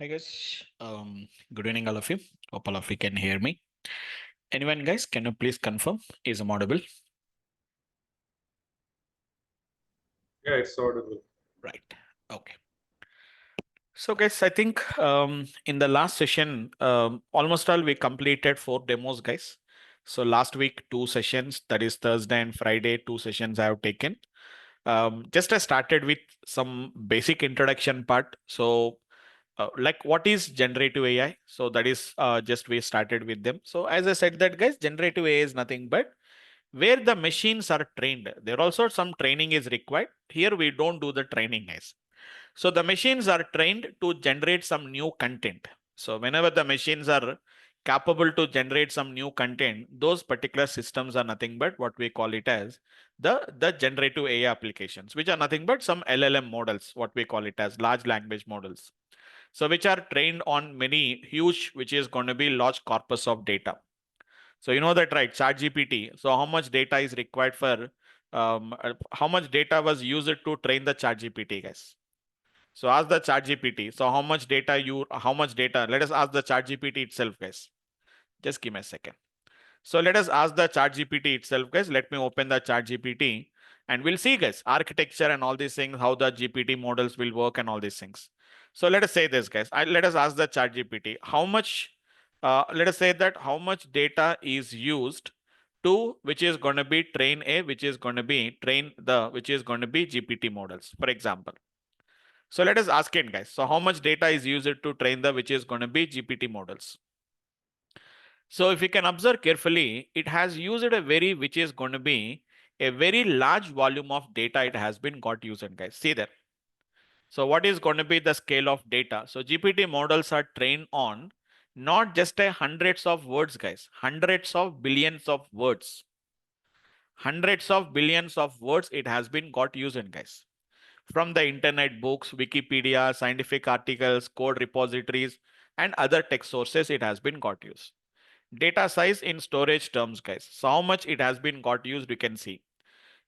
Hi guys, good evening all of you. Hope all of you can hear me. Anyone guys, can you please confirm is I'm audible? Yeah, it's audible. Right. Okay. So guys, I think in the last session, almost all we completed 4 demos, guys. So last week 2 sessions, that is Thursday and Friday, 2 sessions I have taken. Just I started with some basic introduction part. So like what is generative AI? So that is just we started with them. So as I said that guys, generative AI is nothing but where the machines are trained. There also some training is required. Here we don't do the training guys. So the machines are trained to generate some new content. So whenever the machines are capable to generate some new content, those particular systems are nothing but what we call it as the generative AI applications, which are nothing but some LLM models, what we call it as large language models. So which are trained on many huge, which is going to be large corpus of data. So you know that right, ChatGPT. So how much data is required for how much data was used to train the ChatGPT, guys? So ask the ChatGPT. So how much data? Let us ask the ChatGPT itself, guys. Just give me a second. So let us ask the ChatGPT itself, guys. Let me open the ChatGPT and we'll see, guys, architecture and all these things, how the GPT models will work and all these things. So let us say this, guys. Let us ask the ChatGPT how much. Let us say that how much data is used to which is going to be train a which is going to be train the which is going to be GPT models, for example. So let us ask it, guys. So how much data is used to train the which is going to be GPT models? So if you can observe carefully, it has used a very which is going to be a very large volume of data it has been got used, guys. See there. So what is going to be the scale of data? So GPT models are trained on not just a hundreds of words, guys, hundreds of billions of words. Hundreds of billions of words it has been got used, guys. From the internet, books, Wikipedia, scientific articles, code repositories, and other text sources it has been got used. Data size in storage terms, guys. So how much it has been got used, you can see.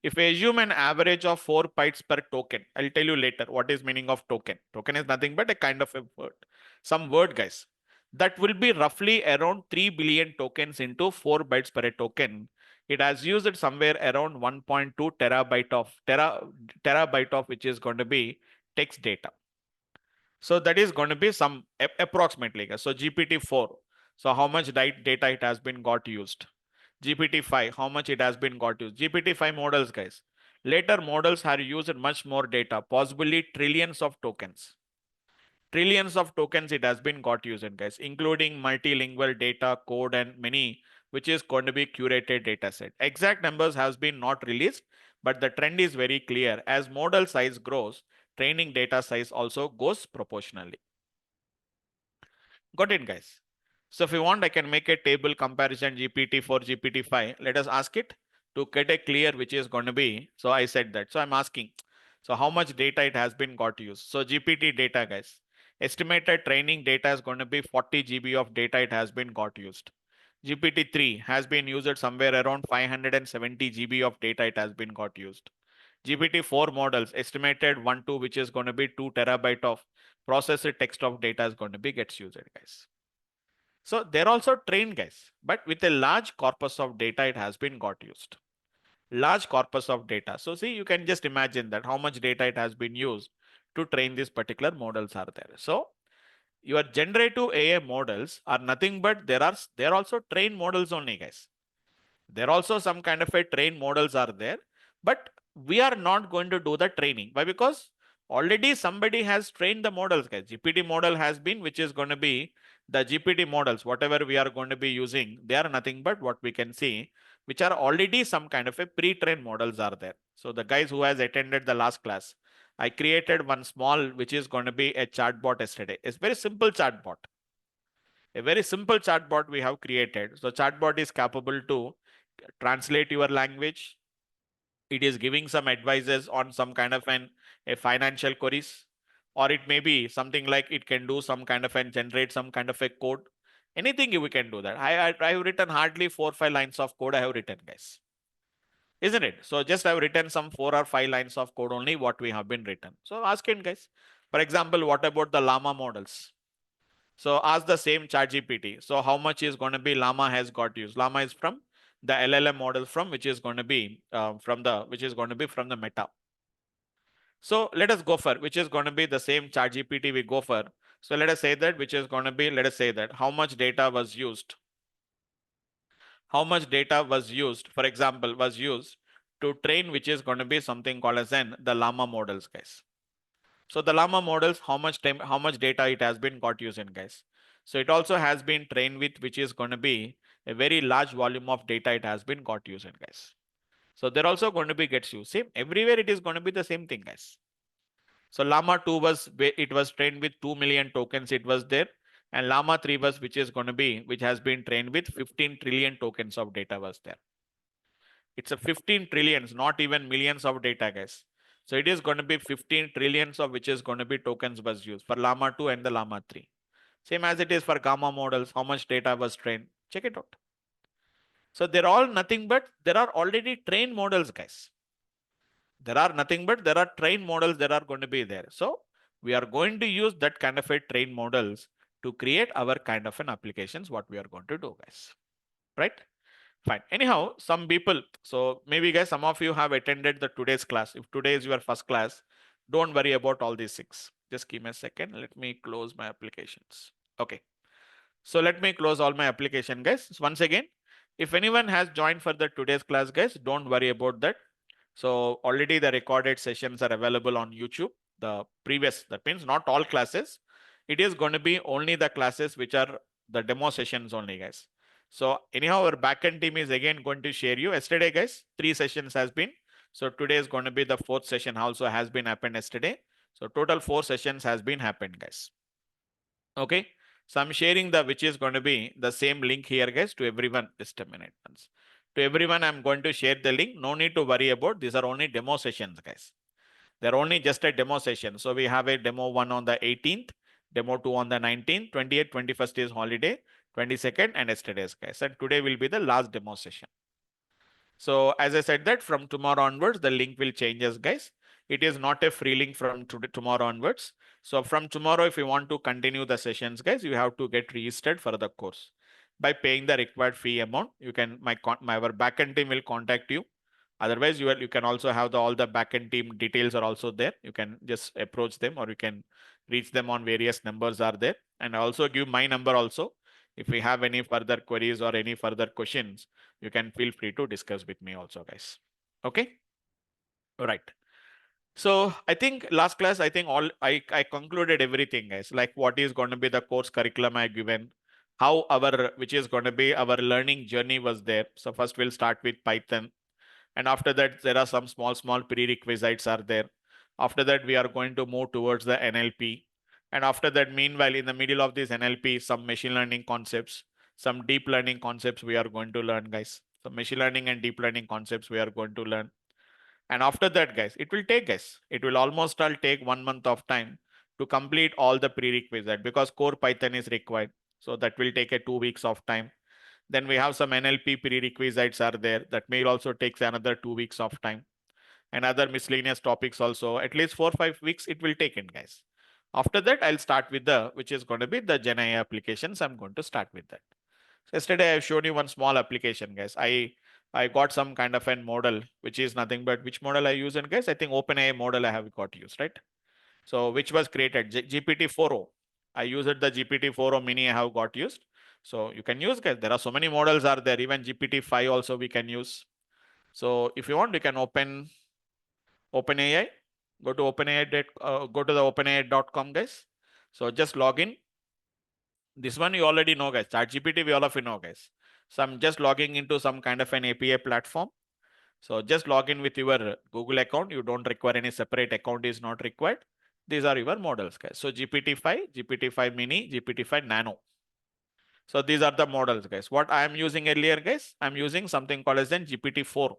If we assume an average of 4 bytes per token, I'll tell you later what is meaning of token. Token is nothing but a kind of a word. Some word, guys. That will be roughly around 3 billion tokens into 4 bytes per token. It has used somewhere around 1.2 terabyte of which is going to be text data. So that is going to be some approximately. So GPT-4. So how much data it has been got used? GPT-5, how much it has been got used? GPT-5 models, guys. Later models have used much more data, possibly trillions of tokens. Trillions of tokens it has been got used, guys, including multilingual data, code, and many, which is going to be curated data set. Exact numbers has been not released, but the trend is very clear. As model size grows, training data size also goes proportionally. Got it, guys? So if you want, I can make a table comparison GPT for GPT-5. Let us ask it to get a clear which is going to be. So I said that. So I'm asking, so how much data it has been got used? So GPT data, guys. Estimated training data is going to be 40 GB of data it has been got used. GPT-3 has been used somewhere around 570 GB of data it has been got used. GPT-4 models estimated 1 to which is going to be 2 terabyte of processed text of data is going to be gets used, guys. So they're also trained, guys, but with a large corpus of data it has been got used. Large corpus of data. So see, you can just imagine that how much data it has been used to train these particular models are there. So your generative AI models are nothing but there are also trained models only, guys. There also some kind of a trained models are there, but we are not going to do the training. Why? Because already somebody has trained the models, guys. GPT model has been, which is going to be the GPT models, whatever we are going to be using, they are nothing but what we can see, which are already some kind of a pre-trained models are there. So the guys who has attended the last class, I created one small, which is going to be a chatbot yesterday. It's very simple chatbot. A very simple chatbot we have created. So chatbot is capable to translate your language. It is giving some advices on some kind of a financial queries, or it may be something like it can do some kind of and generate some kind of a code. Anything we can do that. I have written hardly 4 or 5 lines of code I have written, guys. Isn't it? So just I've written some 4 or 5 lines of code only what we have been written. So ask it, guys. For example, what about the llama models? So ask the same ChatGPT. So how much is going to be Llama has got used? Llama is from the LLM model from which is going to be from the Meta. So let us go for which is going to be the same ChatGPT we go for. So let us say that which is going to be, let us say that how much data was used. How much data was used, for example, was used to train which is going to be something called as the Llama models, guys. So the Llama models, how much time, how much data it has been got used in, guys. So it also has been trained with which is going to be a very large volume of data it has been got used in, guys. So they're also going to be gets used. Same everywhere it is going to be the same thing, guys. So Llama 2 was it was trained with 2 million tokens. It was there. And Llama 3 was which is going to be which has been trained with 15 trillion tokens of data was there. It's a 15 trillions, not even millions of data, guys. So it is going to be 15 trillions of which is going to be tokens was used for Llama 2 and the Llama 3. Same as it is for Gamma models, how much data was trained. Check it out. So they're all nothing but there are already trained models, guys. There are nothing but there are trained models that are going to be there. So we are going to use that kind of a trained models to create our kind of an applications, what we are going to do, guys. Right? Fine. Anyhow, some people, so maybe guys, some of you have attended the today's class. If today is your first class, don't worry about all these things. Just give me a second. Let me close my applications. Okay. So let me close all my application, guys. So once again, if anyone has joined for the today's class, guys, don't worry about that. So already the recorded sessions are available on YouTube. The previous, that means not all classes. It is going to be only the classes which are the demo sessions only, guys. So anyhow, our backend team is again going to share you. Yesterday, guys, 3 sessions has been. So today is going to be the 4th session also has been happened yesterday. So total 4 sessions has been happened, guys. Okay. So I'm sharing the which is going to be the same link here, guys, to everyone. Just a minute. To everyone, I'm going to share the link. No need to worry about. These are only demo sessions, guys. They're only just a demo session. So we have a demo 1 on the 18th, demo 2 on the 19th, 28th, 21st is holiday, 22nd, and yesterday's, guys. And today will be the last demo session. So as I said that from tomorrow onwards, the link will changes, guys. It is not a free link from tomorrow onwards. So from tomorrow, if you want to continue the sessions, guys, you have to get registered for the course by paying the required fee amount. You can our backend team will contact you. Otherwise, you can also have all the backend team details are also there. You can just approach them or you can reach them on various numbers are there. And I also give my number also. If we have any further queries or any further questions, you can feel free to discuss with me also, guys. Okay. All right. So I think last class, I think I concluded everything, guys. Like what is going to be the course curriculum I given, how our which is going to be our learning journey was there. So first we'll start with Python, and after that there are some small prerequisites are there. After that we are going to move towards the NLP, and after that, meanwhile, in the middle of this NLP, some machine learning concepts, some deep learning concepts we are going to learn, guys. So machine learning and deep learning concepts we are going to learn. And after that, guys, it will take, guys, it will almost all take 1 month of time to complete all the prerequisite because core Python is required. So that will take a 2 weeks of time. Then we have some NLP prerequisites are there. That may also takes another 2 weeks of time. And other miscellaneous topics also, at least 4 or 5 weeks it will take in, guys. After that, I'll start with the, which is going to be the Gen AI applications. I'm going to start with that. So yesterday, I've shown you one small application, guys. I got some kind of a model, which is nothing but which model I use, and guys, I think OpenAI model I have got used, right? So which was created GPT-4o. I used the GPT-4o mini I have got used. So you can use, guys. There are so many models are there. Even GPT-5 also we can use. So if you want, you can open OpenAI. Go to OpenAI. Go to the OpenAI.com, guys. So just log in. This one you already know, guys. ChatGPT, we all of you know, guys. So I'm just logging into some kind of an API platform. So just log in with your Google account. You don't require any separate account is not required. These are your models, guys. So GPT-5, GPT-5 mini, GPT-5 nano. So these are the models, guys. What I am using earlier, guys, I'm using something called as an GPT-4.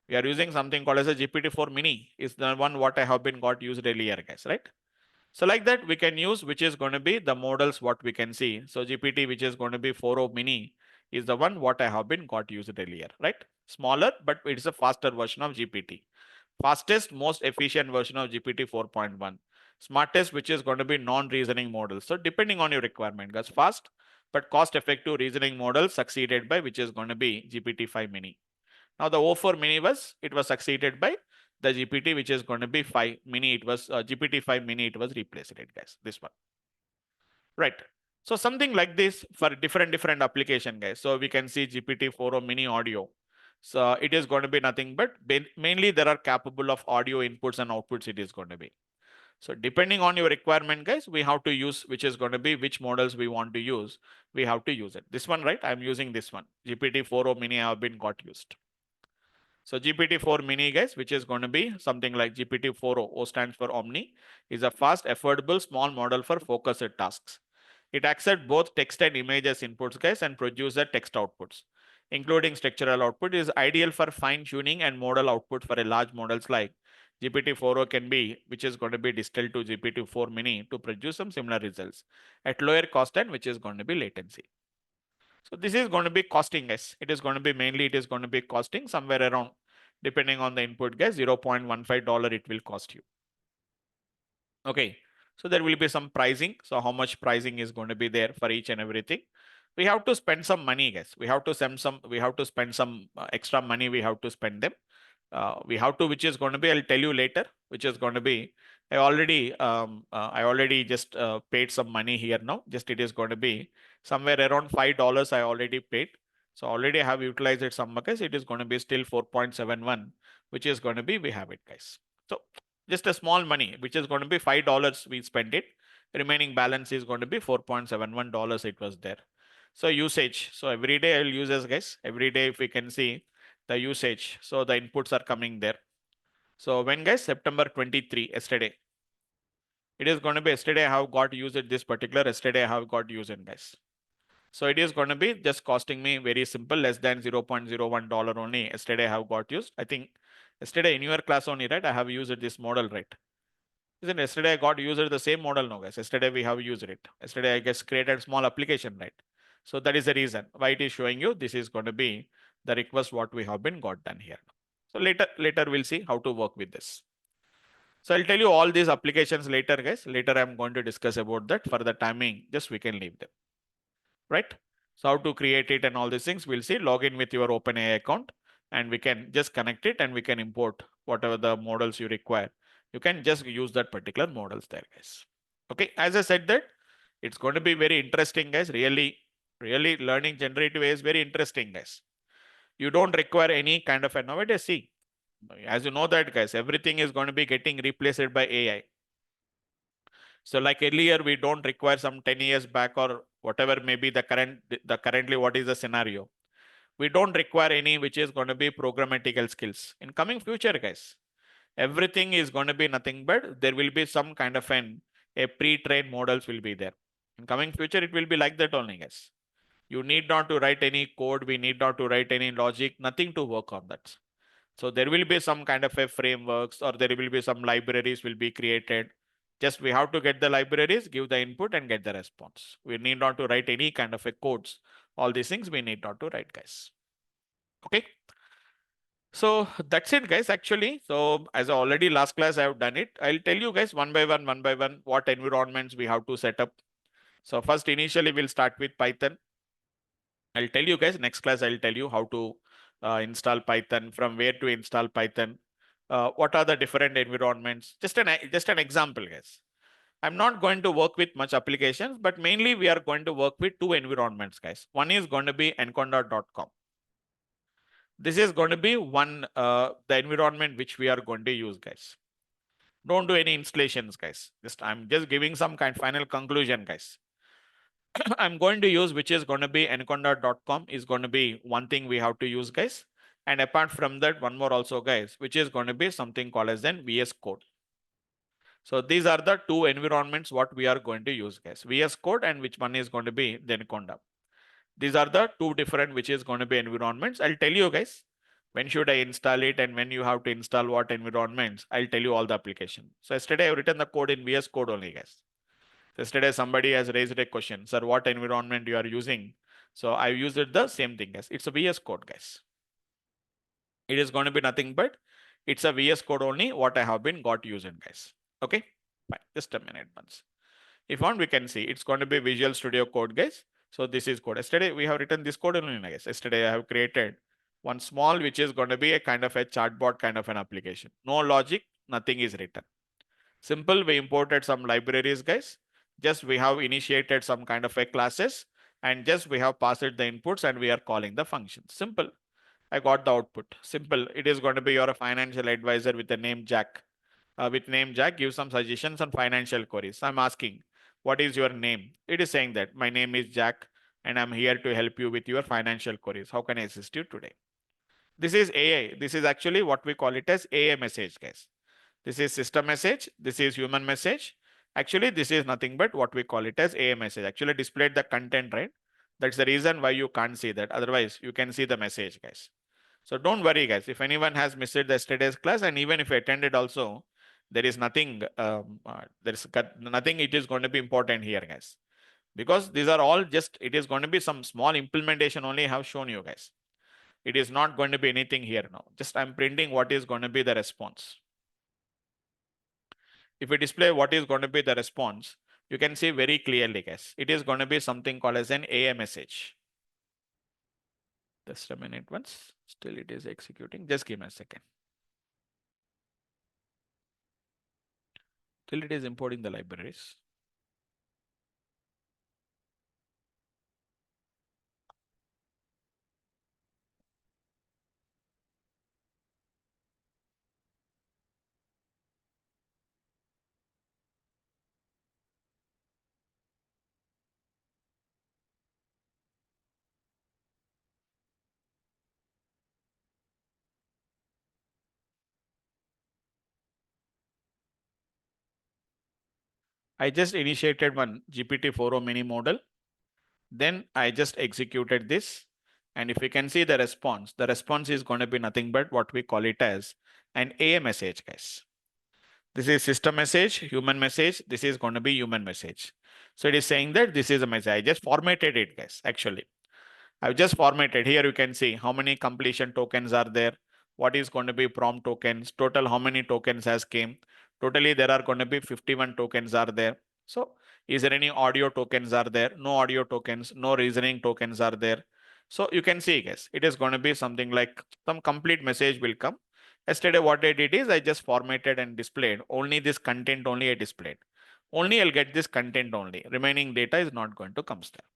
We are using something called as a GPT-4 mini is the one what I have been got used earlier, guys, right? So like that, we can use which is going to be the models what we can see. So GPT, which is going to be 4.0 mini, is the one what I have been got used earlier, right? Smaller, but it's a faster version of GPT. Fastest, most efficient version of GPT 4.1. Smartest, which is going to be non-reasoning models. So depending on your requirement, guys, fast but cost-effective reasoning model succeeded by which is going to be GPT-5 mini. Now the O4 mini was succeeded by the GPT, which is going to be 5 mini. It was GPT-5 mini. It was replaced it, guys. This one, right? So something like this for different application, guys. So we can see GPT-4 mini audio. So it is going to be nothing but mainly there are capable of audio inputs and outputs. It is going to be. So depending on your requirement, guys, we have to use which is going to be which models we want to use. We have to use it. This one, right? I'm using this one. GPT-4 mini have been got used. So GPT-4 mini, guys, which is going to be something like GPT-4, O stands for Omni, is a fast, affordable, small model for focused tasks. It accepts both text and images inputs, guys, and produces text outputs, including structural output. It is ideal for fine tuning and model output for a large models like GPT-4 can be, which is going to be distilled to GPT-4 mini to produce some similar results at lower cost and which is going to be latency. So this is going to be costing, guys. It is going to be mainly, it is going to be costing somewhere around, depending on the input, guys, $0.15 it will cost you. Okay. So there will be some pricing. So how much pricing is going to be there for each and everything? We have to spend some money, guys. We have to spend some extra money. We have to spend them. We have to, which is going to be, I'll tell you later, which is going to be, I already just paid some money here now. Just it is going to be somewhere around $5 I already paid. So already I have utilized it some markets. It is going to be still 4.71, which is going to be, we have it, guys. So just a small money, which is going to be $5 we spend it. Remaining balance is going to be $4.71 it was there. So usage. So every day I will use this, guys. Every day if we can see the usage. So the inputs are coming there. So when, guys, September 23, yesterday. It is going to be yesterday I have got used this particular, yesterday I have got used, guys. So it is going to be just costing me very simple, less than $0.01 only. Yesterday I have got used. I think yesterday in your class only, right? I have used this model, right? Isn't yesterday I got used the same model now, guys. Yesterday we have used it. Yesterday I guess created small application, right? So that is the reason why it is showing you this is going to be the request what we have been got done here. So later we'll see how to work with this. So I'll tell you all these applications later, guys. Later I'm going to discuss about that. For the timing, just we can leave them, right? So how to create it and all these things, we'll see. Log in with your OpenAI account and we can just connect it and we can import whatever the models you require. You can just use that particular models there, guys. Okay, as I said that, it's going to be very interesting, guys. Really learning generative AI is very interesting, guys. You don't require any kind of a nowadays. See, as you know that, guys, everything is going to be getting replaced by AI. So like earlier, we don't require some 10 years back or whatever may be the currently what is the scenario. We don't require any which is going to be programmatical skills. In coming future, guys, everything is going to be nothing but there will be some kind of a pre-trained models will be there. In coming future, it will be like that only, guys. You need not to write any code. We need not to write any logic, nothing to work on that. So there will be some kind of a frameworks or there will be some libraries will be created. Just we have to get the libraries, give the input and get the response. We need not to write any kind of a codes. All these things we need not to write, guys. Okay. So that's it, guys, actually. So as already last class I have done it. I'll tell you guys one by one, what environments we have to set up. So first initially we'll start with Python. I'll tell you guys next class, I'll tell you how to install Python, from where to install Python, what are the different environments. Just an example, guys. I'm not going to work with much applications, but mainly we are going to work with two environments, guys. One is going to be anaconda.com. This is going to be one, the environment which we are going to use, guys. Don't do any installations, guys. I'm just giving some kind of final conclusion, guys. I'm going to use which is going to be anaconda.com is going to be one thing we have to use, guys. And apart from that, one more also, guys, which is going to be something called as then VS Code. So these are the two environments what we are going to use, guys. VS Code and which one is going to be the Anaconda. These are the two different which is going to be environments. I'll tell you, guys, when should I install it and when you have to install what environments. I'll tell you all the application. So yesterday I've written the code in VS Code only, guys. Yesterday somebody has raised a question, sir, what environment you are using? So I used it the same thing, guys. It's a VS Code, guys. It is going to be nothing but it's a VS Code only what I have been got using, guys. Okay. Fine. Just a minute once. If on, we can see it's going to be Visual Studio Code, guys. So this is code. Yesterday we have written this code only, guys. Yesterday I have created one small, which is going to be a kind of a chatbot kind of an application. No logic, nothing is written. Simple. We imported some libraries, guys. Just we have initiated some kind of a classes, and just we have passed the inputs and we are calling the function. Simple. I got the output. Simple. It is going to be your financial advisor with the name Jack. Give some suggestions on financial queries. I'm asking, what is your name? It is saying that my name is Jack and I'm here to help you with your financial queries. How can I assist you today? This is AI. This is actually what we call it as AI message, guys. This is system message. This is human message. Actually, this is nothing but what we call it as AI message. Actually displayed the content, right? That's the reason why you can't see that. Otherwise, you can see the message, guys. So don't worry, guys. If anyone has missed the yesterday's class, and even if you attended also, there is nothing. Nothing. It is going to be important here, guys, because these are all just. It is going to be some small implementation only. I have shown you, guys. It is not going to be anything here now. Just I'm printing what is going to be the response. If we display what is going to be the response, you can see very clearly, guys. It is going to be something called as an AI message. Just a minute once. Still it is executing. Just give me a second. Till it is importing the libraries. I just initiated one GPT-4o mini model. Then I just executed this. And if you can see the response is going to be nothing but what we call it as an AI message, guys. This is system message, human message. This is going to be human message. So it is saying that this is a message. I just formatted it, guys, actually. I've just formatted. Here you can see how many completion tokens are there, what is going to be prompt tokens, total how many tokens has came. Totally there are going to be 51 tokens are there. So is there any audio tokens are there? No audio tokens, no reasoning tokens are there. So you can see, guys, it is going to be something like some complete message will come. Yesterday what I did is I just formatted and displayed only this content only I displayed. Only I'll get this content only. Remaining data is not going to come there.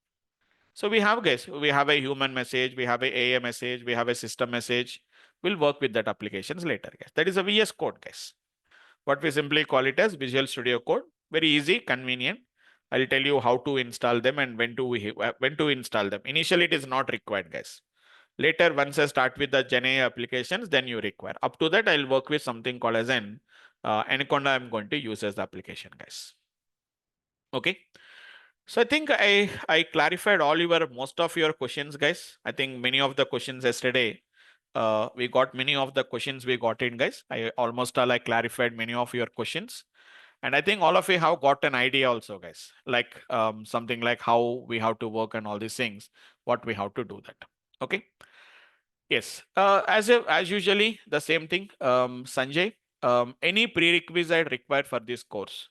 So we have, guys, we have a human message, we have a AI message, we have a system message. We'll work with that applications later, guys. That is a VS Code, guys. What we simply call it as Visual Studio Code. Very easy, convenient. I'll tell you how to install them and when to install them. Initially, it is not required, guys. Later, once I start with the GenAI applications, then you require. Up to that, I'll work with something called as an Anaconda. I'm going to use as the application, guys. Okay. So I think I clarified all your most of your questions, guys. I think many of the questions yesterday, we got many of the questions we got in, guys. I almost all I clarified many of your questions. And I think all of you have got an idea also, guys, like something like how we have to work and all these things, what we have to do that. Okay. Yes. As usually, the same thing, Sanjay, any prerequisite required for this course?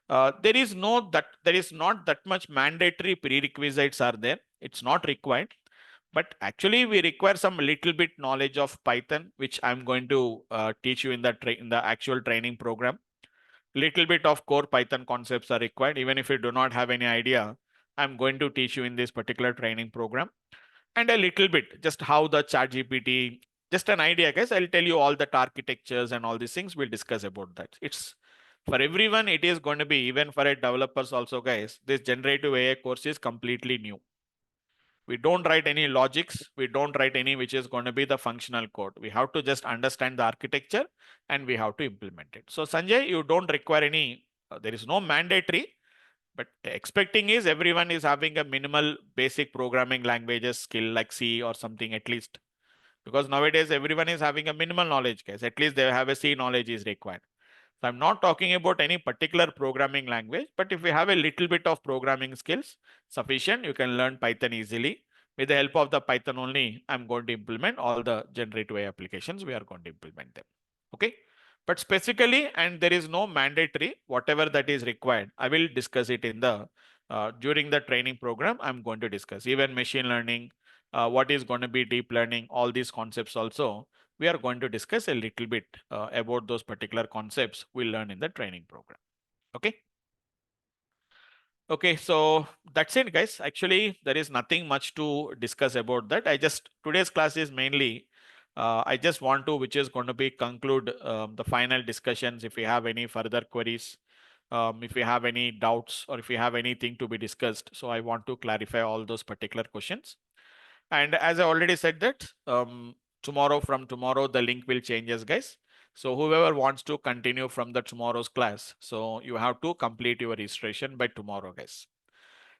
There is not that much mandatory prerequisites are there. It's not required, but actually we require some little bit knowledge of Python, which I'm going to teach you in the actual training program. Little bit of core Python concepts are required. Even if you do not have any idea, I'm going to teach you in this particular training program. And a little bit just how the ChatGPT, just an idea, guys. I'll tell you all that architectures and all these things. We'll discuss about that. It's for everyone. It is going to be, even for a developers also, guys. This generative AI course is completely new. We don't write any logics. We don't write any which is going to be the functional code. We have to just understand the architecture and we have to implement it. So Sanjay, you don't require any, there is no mandatory, but expecting is everyone is having a minimal basic programming languages skill like C or something at least. Because nowadays everyone is having a minimal knowledge, guys. At least they have a C knowledge is required. So I'm not talking about any particular programming language, but if you have a little bit of programming skills sufficient, you can learn Python easily. With the help of the Python only, I'm going to implement all the generative AI applications. We are going to implement them. Okay. But specifically, and there is no mandatory, whatever that is required, I will discuss it in the during the training program. I'm going to discuss even machine learning, what is going to be deep learning, all these concepts also. We are going to discuss a little bit about those particular concepts we learn in the training program. Okay. Okay, so that's it, guys. Actually, there is nothing much to discuss about that. Today's class is mainly, I just want to, which is going to be conclude the final discussions. If you have any further queries, if you have any doubts, or if you have anything to be discussed. So I want to clarify all those particular questions. And as I already said that from tomorrow, the link will changes, guys. So whoever wants to continue from the tomorrow's class, so you have to complete your registration by tomorrow, guys.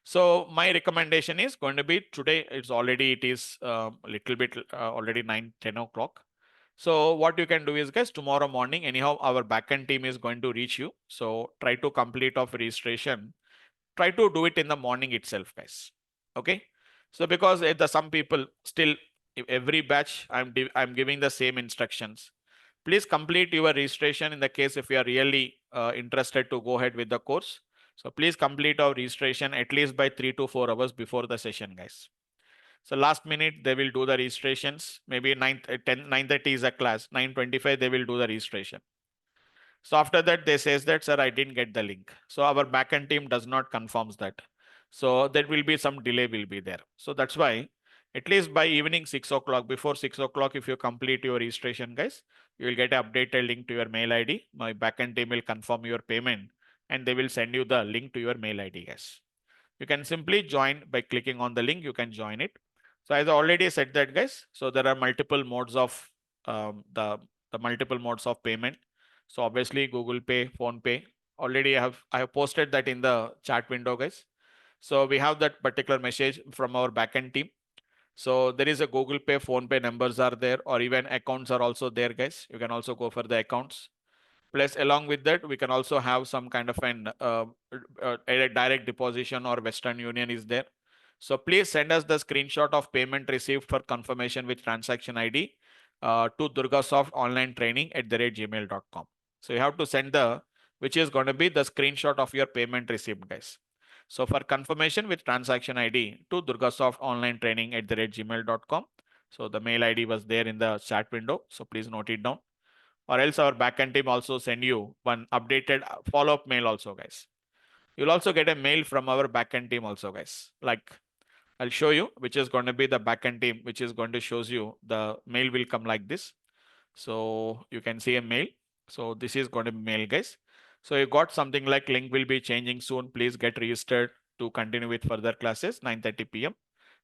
So my recommendation is going to be today. It is a little bit already 9-10 o'clock. So what you can do is, guys, tomorrow morning, anyhow, our backend team is going to reach you. So try to complete of registration. Try to do it in the morning itself, guys. Okay. So because the some people still every batch I'm giving the same instructions. Please complete your registration in the case if you are really interested to go ahead with the course. So please complete our registration at least by 3 to 4 hours before the session, guys. So last minute they will do the registrations. Maybe 9:30 is a class. 9:25 they will do the registration. So after that, they says that, sir, I didn't get the link. So our backend team does not confirms that. So there will be some delay will be there. So that's why at least by evening 6 o'clock, before 6 o'clock, if you complete your registration, guys, you will get an updated link to your mail ID. My backend team will confirm your payment and they will send you the link to your mail ID, guys. You can simply join by clicking on the link. You can join it. So as I already said that, guys, so there are multiple modes of the multiple modes of payment. So obviously Google Pay, Phone Pay. Already I have posted that in the chat window, guys. So we have that particular message from our backend team. So there is a Google Pay, Phone Pay numbers are there, or even accounts are also there, guys. You can also go for the accounts. Plus, along with that, we can also have some kind of a direct deposition or Western Union is there. So please send us the screenshot of payment received for confirmation with transaction ID to DURGASOFT online training at @gmail.com. So you have to send which is going to be the screenshot of your payment received, guys. So for confirmation with transaction ID to DURGASOFT online training at gmail.com. So the mail ID was there in the chat window. So please note it down, or else our backend team also send you one updated follow-up mail also, guys. You'll also get a mail from our backend team also, guys. Like I'll show you, which is going to be the backend team, which is going to shows you the mail will come like this. So you can see a mail. So this is going to be mail, guys. So you got something like link will be changing soon. Please get registered to continue with further classes 9:30 p.m.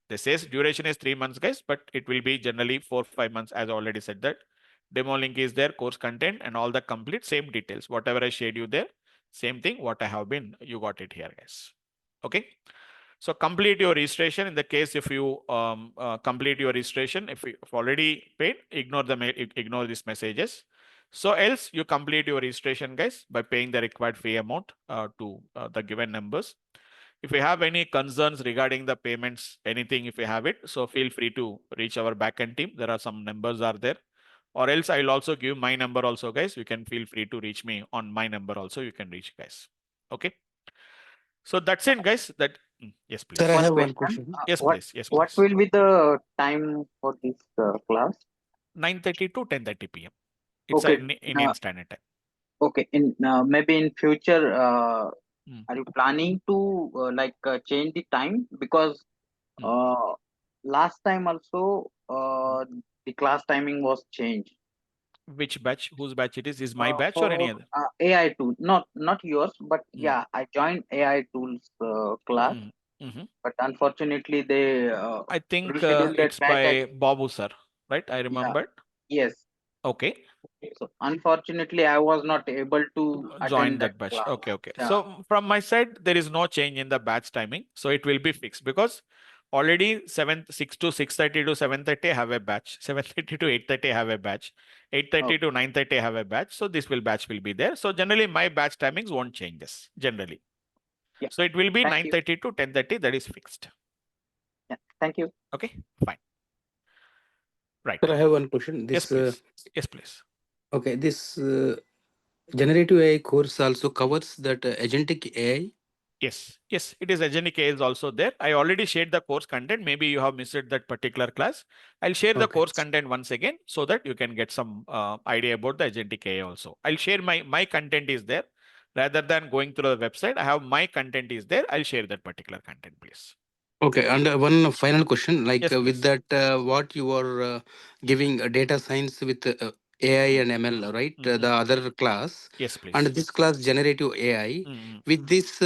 This says duration is 3 months, guys, but it will be generally 4-5 months, as I already said that. Demo link is there, course content, and all the complete same details. Whatever I shared you there, same thing. What I have been, you got it here, guys. Okay. So complete your registration. In the case if you complete your registration, if you've already paid, ignore the mail, ignore these messages. So else you complete your registration, guys, by paying the required fee amount to the given numbers. If you have any concerns regarding the payments, anything, if you have it, so feel free to reach our backend team. There are some numbers are there, or else I'll also give my number also, guys. You can feel free to reach me on my number also. You can reach, guys. Okay. So that's it, guys. Yes, Sir, I please. One have one question. question. Yes, What please. Yes, what please. will be the time for this class? 9:30 to 10:30 p.m. It's Okay. an Indian Standard Time. Okay. In maybe in future, Mm, are you planning to change the time? Because mm, uh, last time also mm. the class timing was changed. Which batch? Whose batch it is? Is my batch or any For other? AI tool, not yours, but Mm, yeah, I joined AI tools class, mm, mhm. but unfortunately they I think rescheduled that it's batch. by Babu sir, right? I Yeah, remember. yes. Okay. So unfortunately, I was not able to Join attend that that batch. class. Okay, okay. Yeah. So from my side, there is no change in the batch timing. So it will be fixed because already 6 to 6:30 to 7:30 have a batch. 7:30 to 8:30 have a batch. 8:30 Okay. to 9:30 have a batch. So this will batch will be there. So generally my batch timings won't changes generally. Yeah. So it will be Thank you. 9:30 to 10:30. That is fixed. Yeah. Thank you. Okay, fine. Right. Sir, I have one question. Yes, please. Yes, please. Okay, this Generative AI course also covers that agentic AI. Yes, yes, it is agentic AI is also there. I already shared the course content. Maybe you have missed that particular class. I'll share the Okay. course content once again so that you can get some idea about the agentic AI also. I'll share my content is there. Rather than going through the website, I have my content is there. I'll share that particular content, please. Okay, and one final question, like Yes, with please. that, what you are giving data science with AI and ML, right? The Mhm. other class, Yes, and please. this class generative AI. Mhm. With this,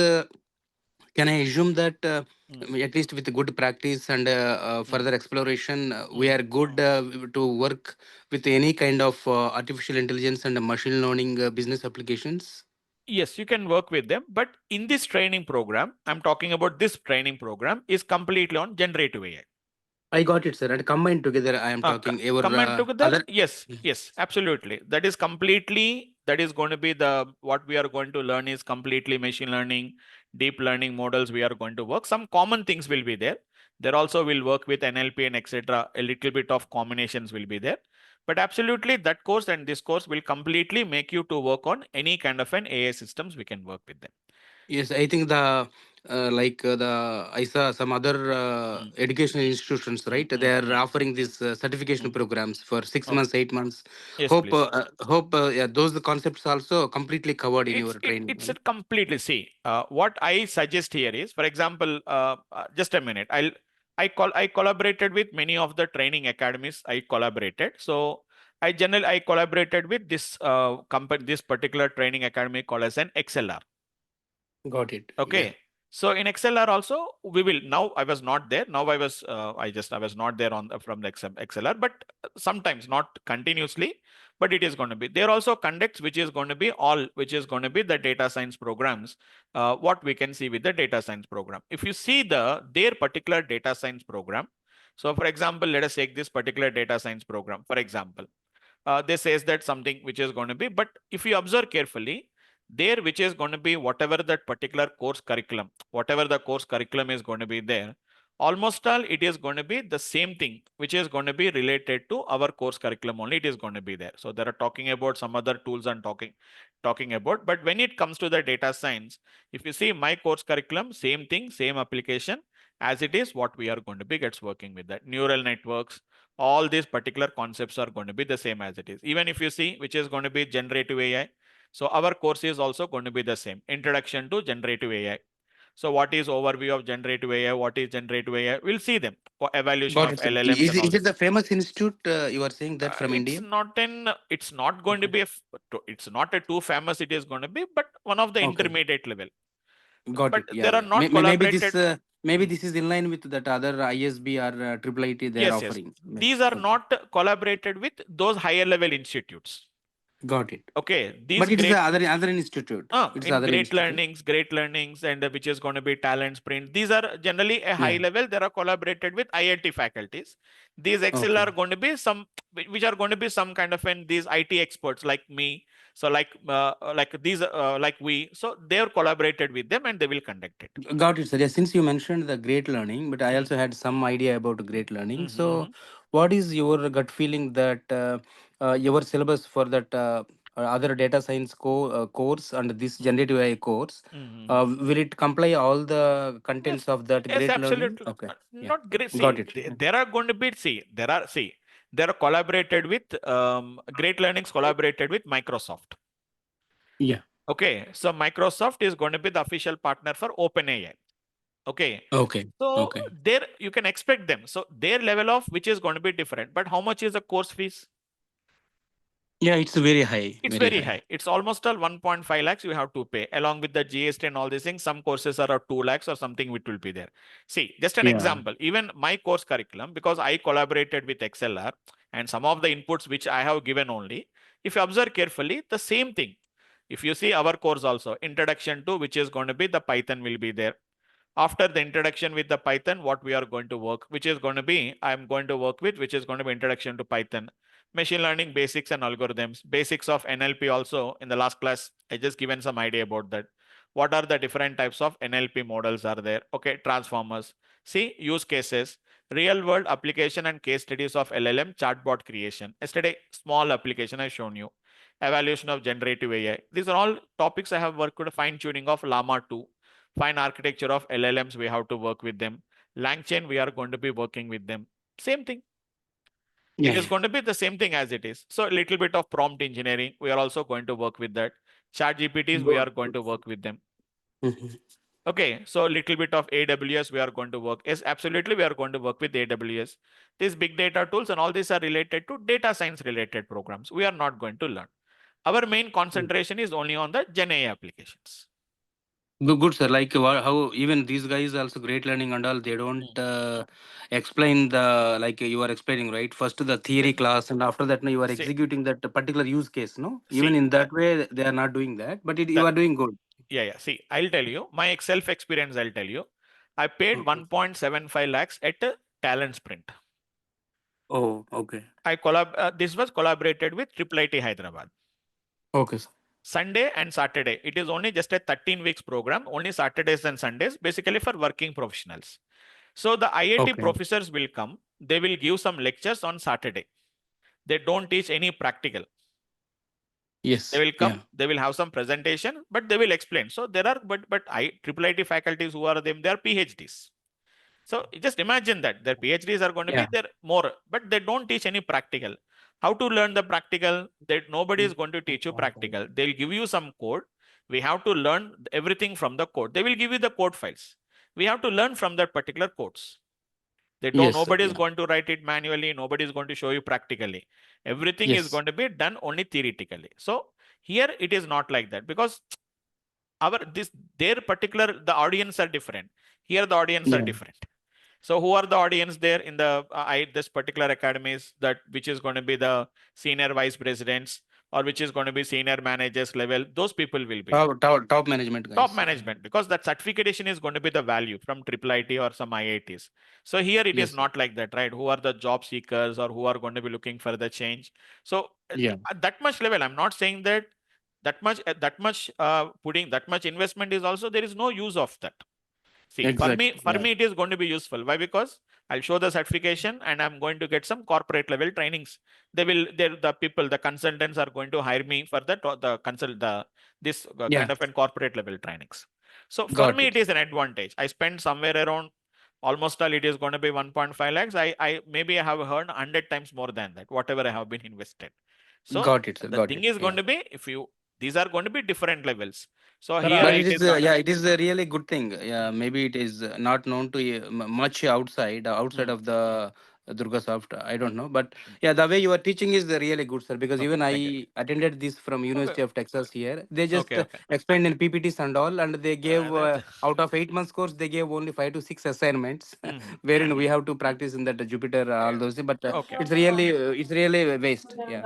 can I assume that Mm, at least with good practice and mm, further exploration, we mm. are good to work with any kind of artificial intelligence and machine learning business applications? Yes, you can work with them, but in this training program, I'm talking about this training program is completely on generative AI. I got it, sir. And combined together, I am talking your Combined together, other. yes, yes, absolutely. That is completely, that is going to be the, what we are going to learn is completely machine learning, deep learning models we are going to work. Some common things will be there. There also will work with NLP and etc. A little bit of combinations will be there. But absolutely that course and this course will completely make you to work on any kind of an AI systems we can work with them. Yes, I think the the I saw some other Mm, educational institutions, right? They are mm. offering these certification Mm. programs for six Okay. months, 8 months. Yes, please. Hope yeah, those concepts also completely covered in your training, It's a right? completely, see, what I suggest here is, for example, just a minute. I collaborated with many of the training academies. I collaborated. So I collaborated with this company, this particular training academy called as an XLR. Got it. Yeah. Okay. So in XLR also we will, now I was not there. Now I was not there on from the XLR, but sometimes not continuously, but it is going to be there also conducts which is going to be all which is going to be the data science programs. What we can see with the data science program. If you see their particular data science program. So for example, let us take this particular data science program. For example, they says that something which is going to be, but if you observe carefully, there which is going to be whatever that particular course curriculum, whatever the course curriculum is going to be there, almost all it is going to be the same thing which is going to be related to our course curriculum only, it is going to be there. So there are talking about some other tools and talking about, but when it comes to the data science, if you see my course curriculum, same thing, same application as it is, what we are going to be gets working with that neural networks, all these particular concepts are going to be the same as it is. Even if you see which is going to be generative AI, so our course is also going to be the same, introduction to generative AI. So what is overview of generative AI, what is generative AI, we'll see them, or evaluation Got of it, sir. LLMs and all Is it this. the famous institute you are saying that from It's India? not an, it's not going to be it's not a too famous it is going to be, but one of the Okay. intermediate level. Got But it. Yeah, there are yeah. not Maybe collaborated. maybe Hmm. this is in line with that other ISB or triple IT they are Yes, yes. offering. These are Okay. not collaborated with those higher level institutes. Got it. Okay, these But it is great a other institute. It's in other institute. great learnings, and which is going to be talent sprint. These are generally a high Yeah. level. They are collaborated with IIT faculties. These Excel Okay. are going to be some, which are going to be some kind of an these IT experts like me. So like these like we. So they are collaborated with them and they will conduct it. Got it, sir. Yeah, since you mentioned the great learning, but I Mm. also had some idea about great learning. So, Mhm. what is your gut feeling that your syllabus for that other data science course and this Mm. generative AI course, Mhm. will it comply all the Yes, contents of that yes, great learning? absolutely. Okay. Yeah. Not great. Got See, it. there are going to be, there are collaborated with, Great Learnings collaborated with Microsoft. Yeah. Okay, so Microsoft is going to be the official partner for OpenAI. Okay, Okay. so Okay. there you can expect them. So their level of which is going to be different. But how much is the course fees? Yeah, it's very high. It's Very very high. high. It's almost all 1.5 lakhs you have to pay along with the GST and all these things. Some courses are at 2 lakhs or something which will be there. See, just an Yeah. example, even my course curriculum, because I collaborated with XLR and some of the inputs which I have given only, if you observe carefully, the same thing. If you see our course also, introduction to which is going to be the Python will be there. After the introduction with the Python, what we are going to work, which is going to be, I'm going to work with, which is going to be introduction to Python, machine learning basics and algorithms, basics of NLP also. In the last class, I just given some idea about that. What are the different types of NLP models are there? Okay, transformers. See, use cases, real world application and case studies of LLM chatbot creation. Yesterday, small application I shown you. evaluation of generative AI. These are all topics I have worked with, fine tuning of Llama 2, fine architecture of LLMs, we have to work with them. LangChain, we are going to be working with them. Same thing. It is going to be the same thing as it is. So a little bit of prompt engineering, we are also going to work with that. Chat GPTs, we are going to work with them. Mhm. Okay, so a little bit of AWS, we are going to work. Yes, absolutely, we are going to work with AWS. These big data tools and all these are related to data science related programs. We are not going to learn. Our main concentration is only on the Gen AI applications. Good, sir. Like how even these guys also great learning and all. They don't explain the like you are explaining, right? First the theory class, and after that, no, you are See, executing that particular use case. No, even see, in that way, they are not doing that. But you that, are doing good. yeah. See, I'll tell you my self experience. I'll tell you, I paid Okay. 1.75 lakhs at a talent sprint. Oh, okay. This was collaborated with Triple IT Hyderabad. Okay, sir. Sunday and Saturday. It is only just a 13 weeks program, only Saturdays and Sundays, basically for working professionals. So the IIT Okay. professors will come, they will give some lectures on Saturday. They don't teach any practical. Yes. They will come, Yeah. they will have some presentation, but they will explain. So there are, Triple IT faculties who are them, they are PhDs. So just imagine that their PhDs are going to be Yeah. there more, but they don't teach any practical. How to learn the practical? That nobody is going to teach you practical. They'll give you some code. We have to learn everything from the code. They will give you the code files. We have to learn from that particular codes. They don't. Yes, sir. Nobody is Yeah. going to write it manually. Nobody is going to show you practically. Everything is Yes. going to be done only theoretically. So here it is not like that because their particular the audience are different. Here the audience are Yeah. different. So who are the audience there in the this particular academies that which is going to be the senior vice presidents or which is going to be senior managers level? Those people will be there. Top management Top guys. management because that certification is going to be the value from triple IT or some IITs. So here it is Yes. not like that, right? Who are the job seekers or who are going to be looking for the change? So Yeah. at that much level, I'm not saying that putting that much investment is also there is no use of that. See, Exactly. for Yeah. me, it is going to be useful. Why? Because I'll show the certification and I'm going to get some corporate level trainings. The people, the consultants are going to hire me for this Yeah. kind of an corporate level trainings. So for Got me, it. it is an advantage. I spend somewhere around almost all it is going to be 1.5 lakhs. I maybe I have earned 100 times more than that, whatever I have been invested. So Got it, sir. the Got thing it. is going Yeah. to be these are going to be different levels. So Sir, here But I it it is, is not. yeah, it is a really good thing. Yeah, maybe it is not known to much outside Mm, of the DurgaSoft. I don't know, but mm. yeah, the way you are teaching is really good, sir. Because Okay, even thank you. I attended this from Okay, University of Texas here. They just okay, okay. explained in PPTs and all, and they gave That. out of 8 months course, they gave only 5 to 6 assignments, Mhm. wherein we have to practice in that Jupyter all those things. But Okay. it's really a waste. Yeah.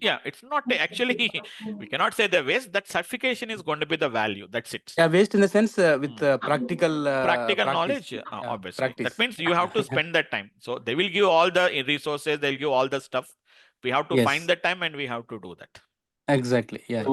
Yeah, it's not actually, we cannot say the waste. That certification is going to be the value. That's it. Yeah, waste in the sense with Mm. practical Practical practice. knowledge, Yeah, obviously. That practice. means you have to spend that time. So they will give all the resources, they'll give all the stuff. We have to find Yes, the time and we have to do that. exactly. Yeah, yeah.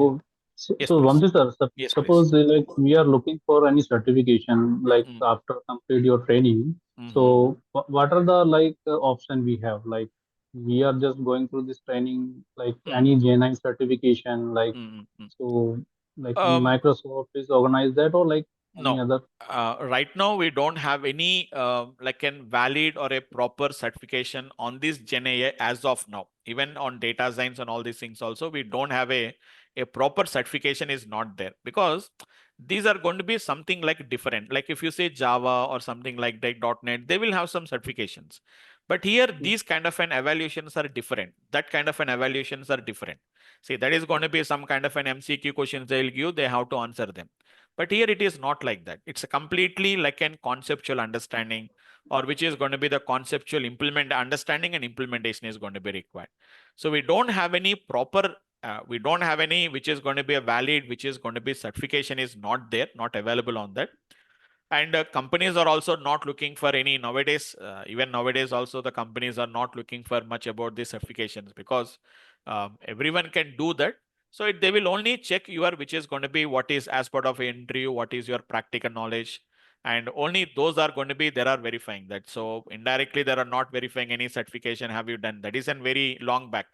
so Yes, so please. Vamsi sir, Yes, please. suppose like we are looking for any certification like Mm. after complete your training. Mhm. So what are the like option we have? Like we are just going through this training like Mm. any Gen certification like Mm. Mm. so like Um, Microsoft is organized that or like any No, other. right now we don't have any like a valid or a proper certification on this Gen AI as of now. Even on data science and all these things also, we don't have a proper certification is not there because these are going to be something like different. Like if you say Java or something like that .NET, they will have some certifications. But here, these kind of an evaluations are different. That kind of an evaluations are different. See, that is going to be some kind of an MCQ questions they'll give, they have to answer them. But here it is not like that. It's a completely like an conceptual understanding, or which is going to be the conceptual implement understanding and implementation is going to be required. So we don't have any proper, we don't have any which is going to be a valid, which is going to be certification is not there, not available on that. And companies are also not looking for any nowadays. Even nowadays, also the companies are not looking for much about the certifications because everyone can do that. So they will only check your which is going to be what is as part of an interview, what is your practical knowledge, and only those are going to be there are verifying that. So indirectly, they are not verifying any certification have you done. That is a very long back.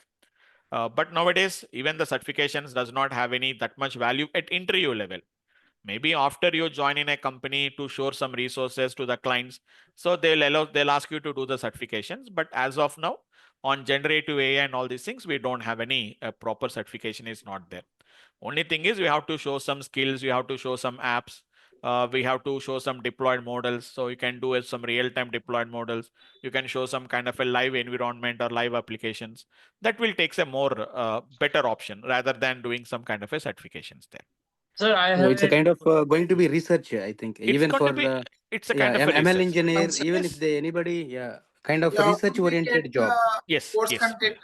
But nowadays, even the certifications does not have any that much value at interview level. Maybe after you join in a company to show some resources to the clients, so they'll ask you to do the certifications. But as of now, on generative AI and all these things, we don't have any proper certification is not there. Only thing is we have to show some skills, we have to show some apps, we have to show some deployed models. So you can do some real-time deployed models. You can show some kind of a live environment or live applications. That will take a more better option rather than doing some kind of a certifications there. Sir, I No, have it's a kind of going to be research, I think. It's Even going for to be, the it's a kind of a ML research. engineer, sir, even if yes. they anybody, kind of Yeah, research could we get oriented job. Yes, course yes. content?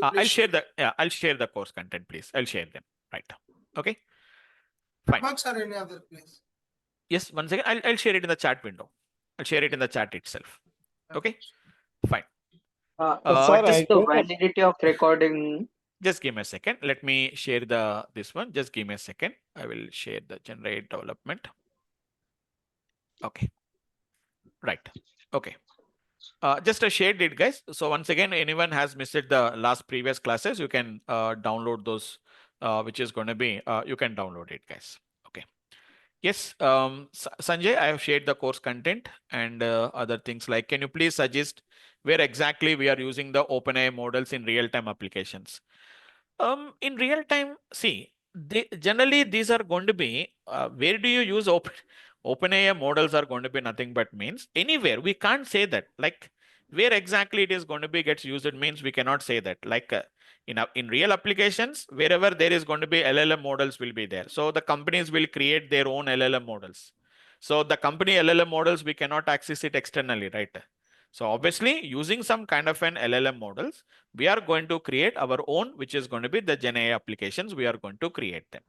I'll share the I'll share the course content, please. I'll share them. Right. Okay. Fine. Marks or any other place? Yes, one second. I'll share it in the chat window. I'll share it in the chat itself. Okay. Fine. What Sir, is I the get a validity of recording? Just give me a second. Let me share this one. Just give me a second. I will share the generate development. Okay. Right. Okay. Just a shared it, guys. So once again, anyone has missed the last previous classes, you can download those, which is going to be, you can download it, guys. Okay. Yes, Sanjay, I have shared the course content and other things like, can you please suggest where exactly we are using the OpenAI models in real-time applications? In real time, see, generally these are going to be, where do you use OpenAI models are going to be nothing but means anywhere. We can't say that like where exactly it is going to be gets used. It means we cannot say that like in real applications, wherever there is going to be LLM models will be there. So the companies will create their own LLM models. So the company LLM models, we cannot access it externally, right? So obviously using some kind of an LLM models, we are going to create our own, which is going to be the Gen AI applications. We are going to create them.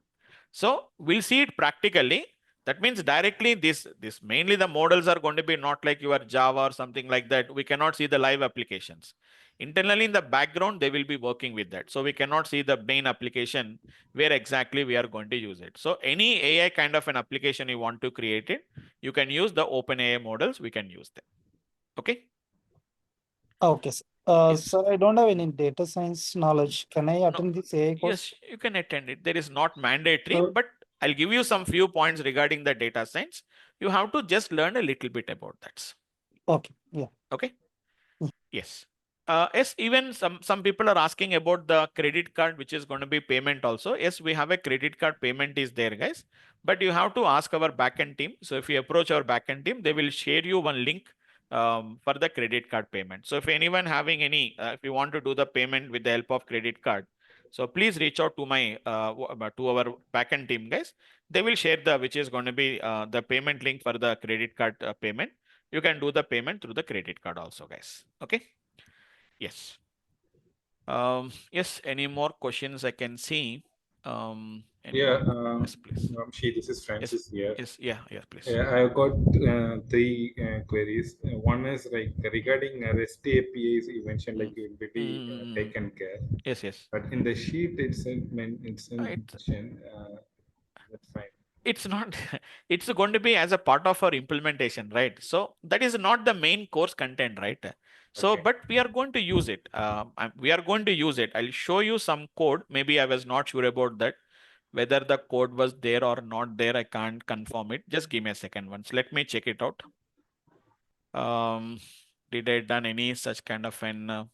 So we'll see it practically. That means directly this mainly the models are going to be not like your Java or something like that. We cannot see the live applications. Internally in the background, they will be working with that. So we cannot see the main application where exactly we are going to use it. So any AI kind of an application you want to create it, you can use the OpenAI models. We can use them. Okay. Okay, sir. Yes. Sir, I don't have any data science knowledge. Can I attend this AI course? Yes, you can attend it. There is not mandatory, Sir. but I'll give you some few points regarding the data science. You have to just learn a little bit about that. Okay, yeah. Okay. Yes. Yes, even some people are asking about the credit card, which is going to be payment also. Yes, we have a credit card payment is there, guys. But you have to ask our backend team. So if you approach our backend team, they will share you one link for the credit card payment. So if anyone having any, if you want to do the payment with the help of credit card, so please reach out to my to our backend team, guys. They will share the which is going to be the payment link for the credit card payment. You can do the payment through the credit card also, guys. Okay. Yes. Yes. Any more questions I can see? Yeah, Anyone? Yes, please. Vamsi, this is Francis here. Yes. Yeah. Yes, please. I've got three queries. One is like regarding REST APIs, you mentioned like it will be taken care. Yes. Yes. But in the sheet it's mentioned, that's fine. It's not, it's going to be as a part of our implementation, right? So that is not the main course content, right? So, Okay. but we are going to use it. We are going to use it. I'll show you some code. Maybe I was not sure about that. Whether the code was there or not there, I can't confirm it. Just give me a second once. Let me check it out. Did I done any such kind of an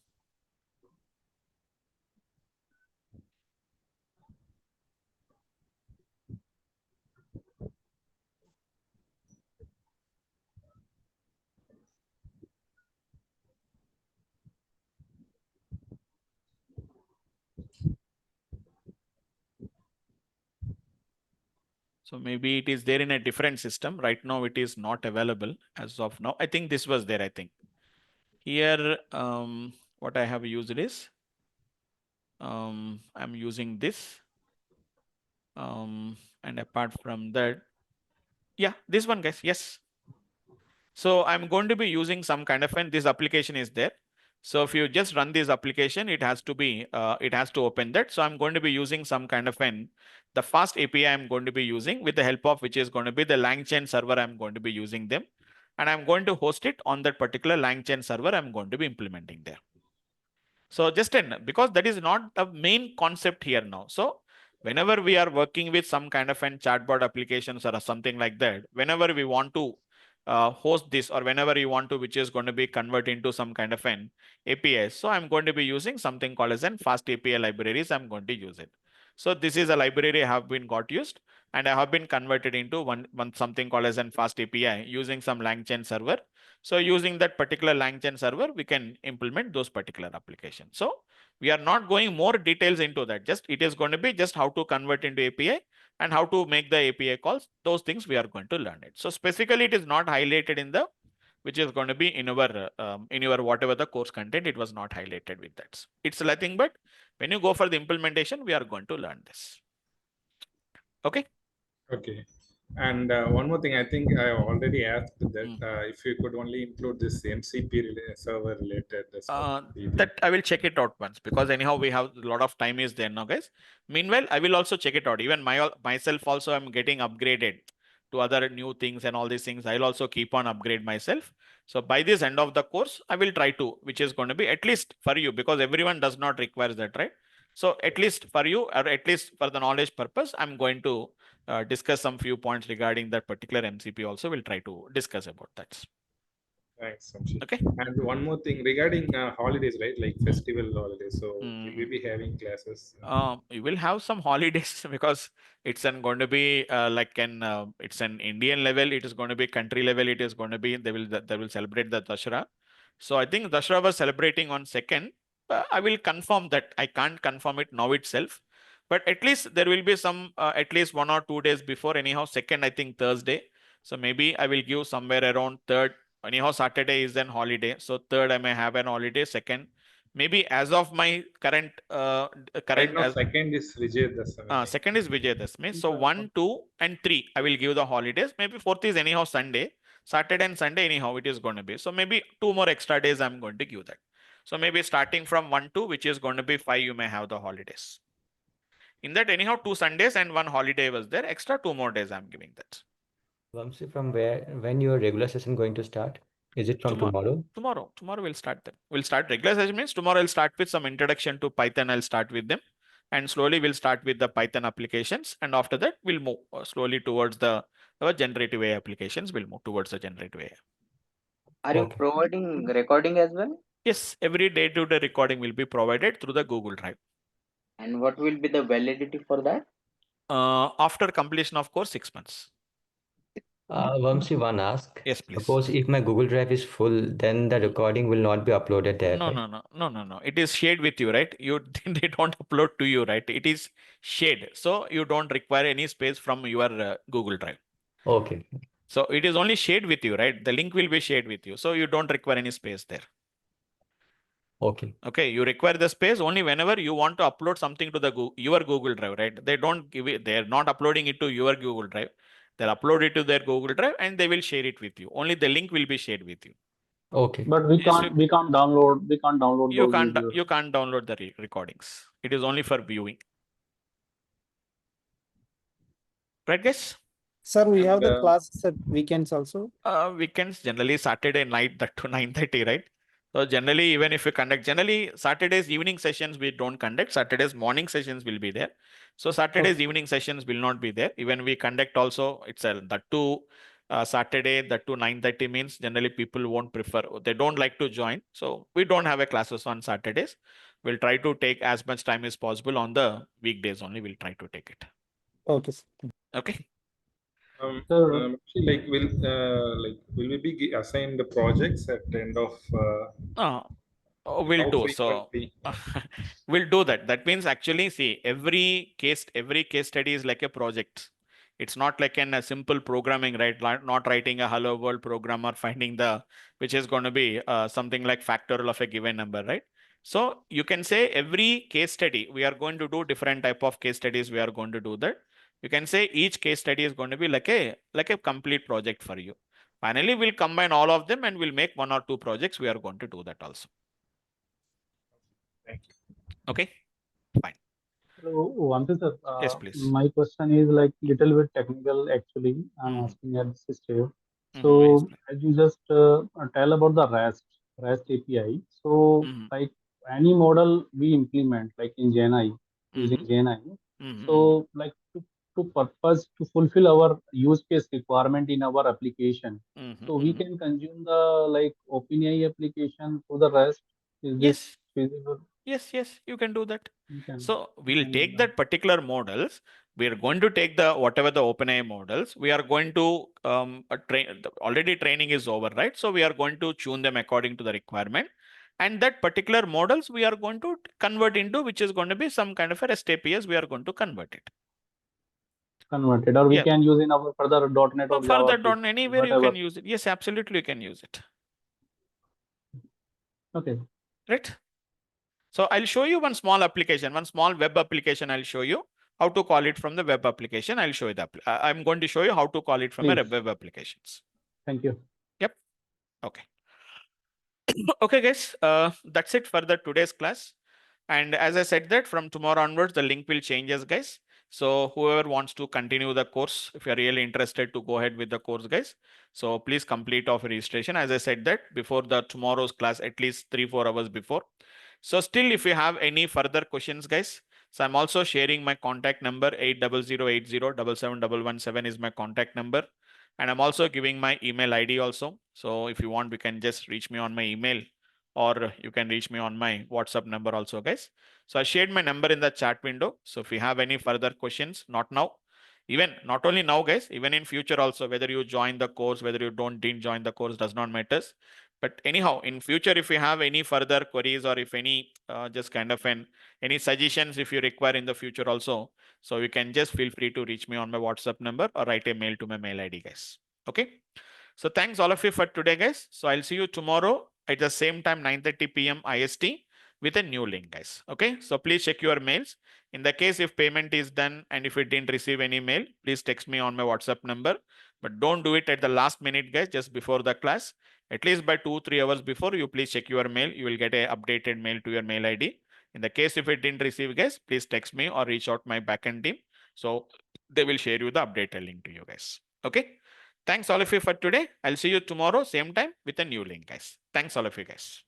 so maybe it is there in a different system. Right now, it is not available as of now. I think this was there, I think. Here, what I have used is, I'm using this. And apart from that, yeah, this one, guys, yes. So I'm going to be using some kind of this application is there. So if you just run this application, it has to be, it has to open that. So I'm going to be using some kind of the fast API I'm going to be using with the help of which is going to be the LangChain server. I'm going to be using them and I'm going to host it on that particular LangChain server. I'm going to be implementing there. So just because that is not the main concept here now. So whenever we are working with some kind of an chatbot applications or something like that, whenever we want to host this, or whenever you want to, which is going to be convert into some kind of an API. So I'm going to be using something called as an fast API libraries. I'm going to use it. So this is a library I have been got used, and I have been converted into one something called as an fast API using some LangChain server. So using that particular LangChain server, we can implement those particular applications. So we are not going more details into that. Just it is going to be just how to convert into API and how to make the API calls. Those things we are going to learn it. So specifically, it is not highlighted in the, which is going to be in your whatever the course content. It was not highlighted with that. It's nothing but when you go for the implementation, we are going to learn this. Okay. Okay. And one more thing, I think I already asked that if you could only include this MCP server related stuff. That I will check it out once, because anyhow we have a lot of time is there now, guys. Meanwhile, I will also check it out. Even myself also, I'm getting upgraded to other new things and all these things. I'll also keep on upgrade myself. So by this end of the course, I will try to, which is going to be at least for you, because everyone does not require that, right? So at least for you, or at least for the knowledge purpose, I'm going to discuss some few points regarding that particular MCP. Also, we'll try to discuss about that. Thanks, Vamsi. Okay. And one more thing regarding holidays, right? Like festival holidays. So will we be having classes? You will have some holidays because it's going to be like it's an Indian level. It is going to be country level. It is going to be they will celebrate the Dashara. So I think Dashara was celebrating on 2nd. I will confirm that. I can't confirm it now itself, but at least there will be some at least 1 or 2 days before. Anyhow, 2nd I think Thursday. So maybe I will give somewhere around 3rd. Anyhow, Saturday is then holiday. So 3rd I may have an holiday. 2nd. Maybe as of my current Right now, second is Vijayadashami. 2nd is Vijayadashami. So 1, 2, and 3 I will give the holidays. Maybe 4th is anyhow Sunday. Saturday and Sunday anyhow it is going to be. So maybe 2 more extra days I'm going to give that. So maybe starting from 1, 2, which is going to be 5, you may have the holidays. In that anyhow 2 Sundays and 1 holiday was there. Extra 2 more days I'm giving that. Vamsi, from when your regular session going to start? Is it from tomorrow? Tomorrow we'll start them. We'll start regular session means tomorrow I'll start with some introduction to Python. I'll start with them, and slowly we'll start with the Python applications, and after that we'll move slowly towards our generative AI applications. We'll move towards the generative AI. Are you providing recording as well? Yes, every day-to-day recording will be provided through the Google Drive. And what will be the validity for that? After completion of course 6 months. Vamsi, one ask. Yes, please. Suppose if my Google Drive is full, then the recording will not be uploaded there. No. It is shared with you, right? They don't upload to you, right? It is shared, so you don't require any space from your Google Drive. Okay. So it is only shared with you, right? The link will be shared with you, so you don't require any space there. Okay. Okay, you require the space only whenever you want to upload something to your Google Drive, right? They don't give it. They are not uploading it to your Google Drive. They'll upload it to their Google Drive and they will share it with you. Only the link will be shared with you. Okay. But we can't download You those can't videos. you can't download the recordings. It is only for viewing. Right, guys? Sir, we have the classes at weekends also. Weekends generally Saturday night that to 9:30, right? So generally, even if we conduct, generally Saturdays evening sessions we don't conduct. Saturdays morning sessions will be there. So Saturdays evening sessions will not be there. Even we conduct also, it's that to Saturday that to 9:30 means generally people won't prefer. They don't like to join. So we don't have a classes on Saturdays. We'll try to take as much time as possible on the weekdays only. We'll try to take it. Okay. Okay. Sir, Will we be assigned the projects at the end of? We'll do so. We'll do that. That means actually, see, every case study is like a project. It's not like a simple programming, right? Not writing a hello world program or finding which is going to be something like factorial of a given number, right? So you can say every case study, we are going to do different type of case studies. We are going to do that. You can say each case study is going to be like a complete project for you. Finally, we'll combine all of them and we'll make 1 or 2 projects. We are going to do that also. Thank you. Okay, fine. so Vamsi sir, Yes, please. my question is like little bit technical actually. I'm asking at this stage. So Yes, as you just tell about the REST API. So like any model we implement, like in GenAI, using GenAI, so like to purpose to fulfill our use case requirement in our application, so we can consume the like OpenAI application for the rest. Is this feasible? Yes, you can do that. So we we'll can do take that particular models. We are going to take the whatever the OpenAI models. We are going to train. Already training is over, right? So we are going to tune them according to the requirement, and that particular models we are going to convert into, which is going to be some kind of a REST APIs. We are going to convert it. Converted, or we can use in our further .NET or Java Further, application, anywhere you whatever. can use it. Yes, absolutely, you can use it. Okay. Right. So I'll show you one small application, one small web application. I'll show you how to call it from the web application. I'll show you that. I'm going to show you how to call it from a web applications. Thank you. Yep. Okay. Okay, guys. That's it for the today's class. And as I said that from tomorrow onwards, the link will changes, guys. So whoever wants to continue the course, if you're really interested to go ahead with the course, guys, so please complete off registration. As I said that before the tomorrow's class, at least 3-4 hours before. So still, if you have any further questions, guys, so I'm also sharing my contact number 8080771117 is my contact number. And I'm also giving my email ID also. So if you want, we can just reach me on my email, or you can reach me on my WhatsApp number also, guys. So I shared my number in the chat window. So if you have any further questions, not now, even not only now, guys, even in future also, whether you join the course, whether you didn't join the course, does not matter. But anyhow, in future, if you have any further queries, or if any just kind of any suggestions, if you require in the future also, so you can just feel free to reach me on my WhatsApp number or write a mail to my mail ID, guys. Okay. So thanks all of you for today, guys. So I'll see you tomorrow at the same time, 9:30 p.m. IST with a new link, guys. Okay. So please check your mails. In the case if payment is done and if you didn't receive any mail, please text me on my WhatsApp number. But don't do it at the last minute, guys, just before the class. At least by 2-3 hours before, you please check your mail. You will get a updated mail to your mail ID. In the case if it didn't receive, guys, please text me or reach out my backend team. So they will share you the updated link to you, guys. Okay. Thanks all of you for today. I'll see you tomorrow, same time with a new link, guys. Thanks all of you, guys.